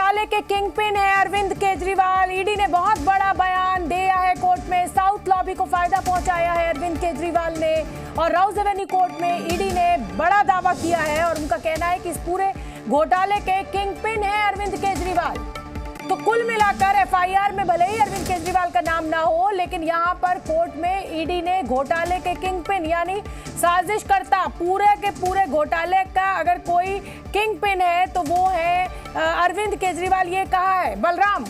घोटाले के king pin है अरविंद केजरीवाल। ईडी ने बहुत बड़ा बयान दिया है कोर्ट में। साउथ लॉबी को फायदा पहुंचाया है अरविंद केजरीवाल ने, और राउज एवेन्यू कोर्ट में ईडी ने बड़ा दावा किया है और उनका कहना है कि इस पूरे घोटाले के किंग पिन है अरविंद केजरीवाल। तो कुल मिलाकर एफआईआर में भले ही अरविंद केजरीवाल का नाम ना हो, लेकिन यहाँ पर कोर्ट में ईडी ने घोटाले के किंग पिन यानी साजिशकर्ता, पूरे के पूरे घोटाले का अगर कोई किंग पिन है तो वो है अरविंद केजरीवाल, ये कहा है। बलराम,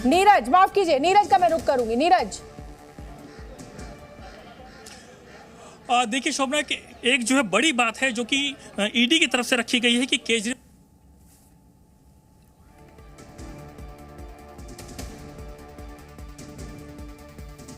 नीरज, माफ कीजिए, नीरज का मैं रुख करूंगी। नीरज, देखिए शोभना, एक जो है बड़ी बात है जो कि ईडी की तरफ से रखी गई है कि केजरीवाल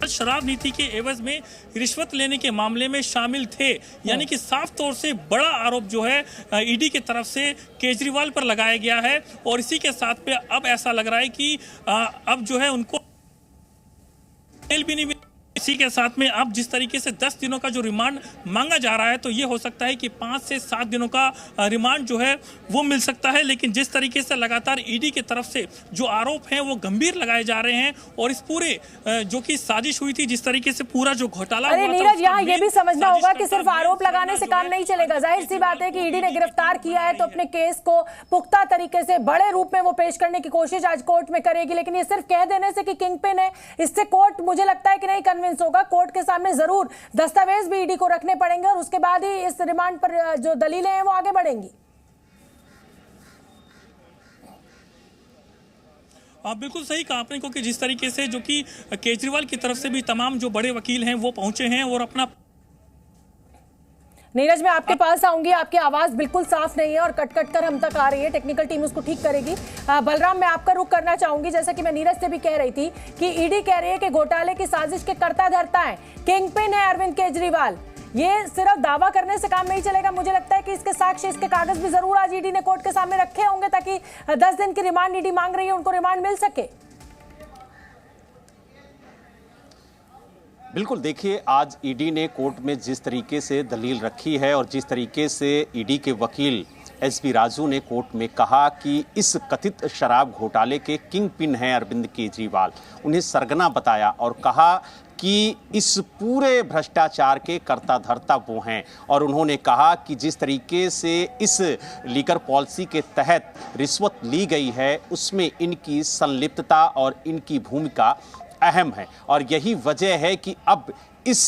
शराब नीति के एवज में रिश्वत लेने के मामले में शामिल थे, यानी कि साफ तौर से बड़ा आरोप जो है ईडी की तरफ से केजरीवाल पर लगाया गया है। और इसी के साथ पे अब ऐसा लग रहा है कि अब जो है उनको जेल भी नहीं मिली। इसी के साथ में अब जिस तरीके से 10 दिनों का जो रिमांड मांगा जा रहा है, तो ये हो सकता है कि 5 से 7 दिनों का रिमांड जो है वो मिल सकता है। लेकिन जिस तरीके से लगातार ईडी की तरफ से जो आरोप हैं वो गंभीर लगाए जा रहे हैं, और इस पूरे जो कि साजिश हुई थी, जिस तरीके से पूरा जो घोटाला हुआ था, नीरज, यहाँ ये भी समझना होगा कि सिर्फ आरोप लगाने से काम नहीं चलेगा। जाहिर सी बात है कि ईडी ने गिरफ्तार किया है तो अपने केस को पुख्ता तरीके से बड़े रूप में वो पेश करने की कोशिश आज कोर्ट में करेगी। लेकिन ये सिर्फ कह देने से कि किंग पिन है, इससे कोर्ट मुझे लगता है कि नहीं कन्विंस होगा। कोर्ट के सामने जरूर दस्तावेज भी ईडी को रखने पड़ेंगे और उसके बाद ही इस रिमांड पर जो दलीलें हैं वो आगे बढ़ेंगी। आप बिल्कुल सही कहा आपने, क्योंकि जिस तरीके से जो कि केजरीवाल की तरफ से भी तमाम जो बड़े वकील हैं वो पहुंचे हैं और अपना। नीरज, मैं आपके पास आऊंगी, आपकी आवाज बिल्कुल साफ नहीं है और कट कट कर हम तक आ रही है। टेक्निकल टीम उसको ठीक करेगी। बलराम, मैं आपका रुख करना चाहूंगी। जैसा कि मैं नीरज से भी कह रही थी कि ईडी कह रही है कि घोटाले की साजिश के कर्ता धर्ता है, किंग पिन है अरविंद केजरीवाल। ये सिर्फ दावा करने से काम नहीं चलेगा। मुझे लगता है कि इसके साक्ष्य, इसके कागज भी जरूर आज ईडी ने कोर्ट के सामने रखे होंगे, ताकि 10 दिन की रिमांड ईडी मांग रही है उनको रिमांड मिल सके। बिल्कुल, देखिए आज ईडी ने कोर्ट में जिस तरीके से दलील रखी है और जिस तरीके से ईडी के वकील एसपी राजू ने कोर्ट में कहा कि इस कथित शराब घोटाले के किंग पिन हैं अरविंद केजरीवाल, उन्हें सरगना बताया और कहा कि इस पूरे भ्रष्टाचार के कर्ता धर्ता वो हैं। और उन्होंने कहा कि जिस तरीके से इस लीकर पॉलिसी के तहत रिश्वत ली गई है उसमें इनकी संलिप्तता और इनकी भूमिका अहम है, और यही वजह है कि अब इस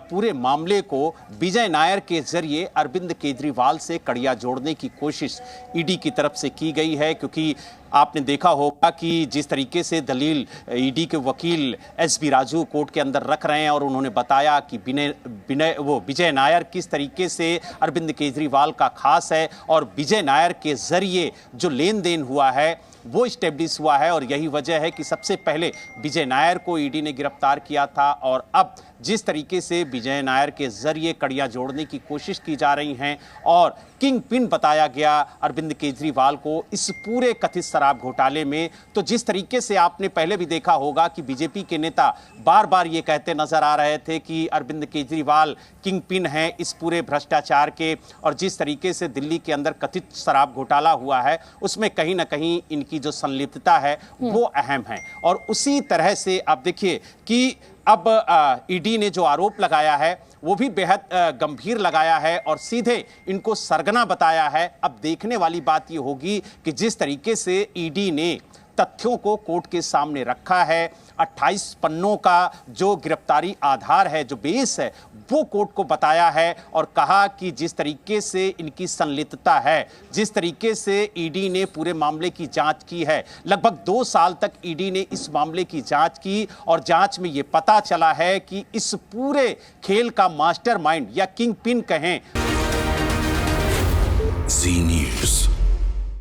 पूरे मामले को विजय नायर के जरिए अरविंद केजरीवाल से कड़िया जोड़ने की कोशिश ईडी की तरफ से की गई है। क्योंकि आपने देखा होगा कि जिस तरीके से दलील ईडी के वकील एसपी राजू कोर्ट के अंदर रख रहे हैं, और उन्होंने बताया कि विजय नायर किस तरीके से अरविंद केजरीवाल का खास है और विजय नायर के जरिए जो लेन देन हुआ है वो स्टेब्लिश हुआ है। और यही वजह है कि सबसे पहले विजय नायर को ईडी ने गिरफ्तार किया था, और अब जिस तरीके से विजय नायर के जरिए कड़ियां जोड़ने की कोशिश की जा रही हैं और किंग पिन बताया गया अरविंद केजरीवाल को इस पूरे कथित शराब घोटाले में। तो जिस तरीके से आपने पहले भी देखा होगा कि बीजेपी के नेता बार बार ये कहते नजर आ रहे थे कि अरविंद केजरीवाल किंग पिन हैं इस पूरे भ्रष्टाचार के, और जिस तरीके से दिल्ली के अंदर कथित शराब घोटाला हुआ है उसमें कहीं ना कहीं इनकी जो संलिप्तता है वो अहम है। और उसी तरह से आप देखिए कि अब ईडी ने जो आरोप लगाया है वो भी बेहद गंभीर लगाया है और सीधे इनको सरगना बताया है। अब देखने वाली बात ये होगी कि जिस तरीके से ईडी ने तथ्यों को कोर्ट के सामने रखा है, 28 पन्नों का जो गिरफ्तारी आधार है, जो बेस है, वो कोर्ट को बताया है और कहा कि जिस तरीके से इनकी संलिप्तता है, जिस तरीके से ईडी ने पूरे मामले की जांच की है, लगभग 2 साल तक ईडी ने इस मामले की जांच की और जांच में ये पता चला है कि इस पूरे खेल का मास्टरमाइंड या किंग पिन कहें जी न्यूज़।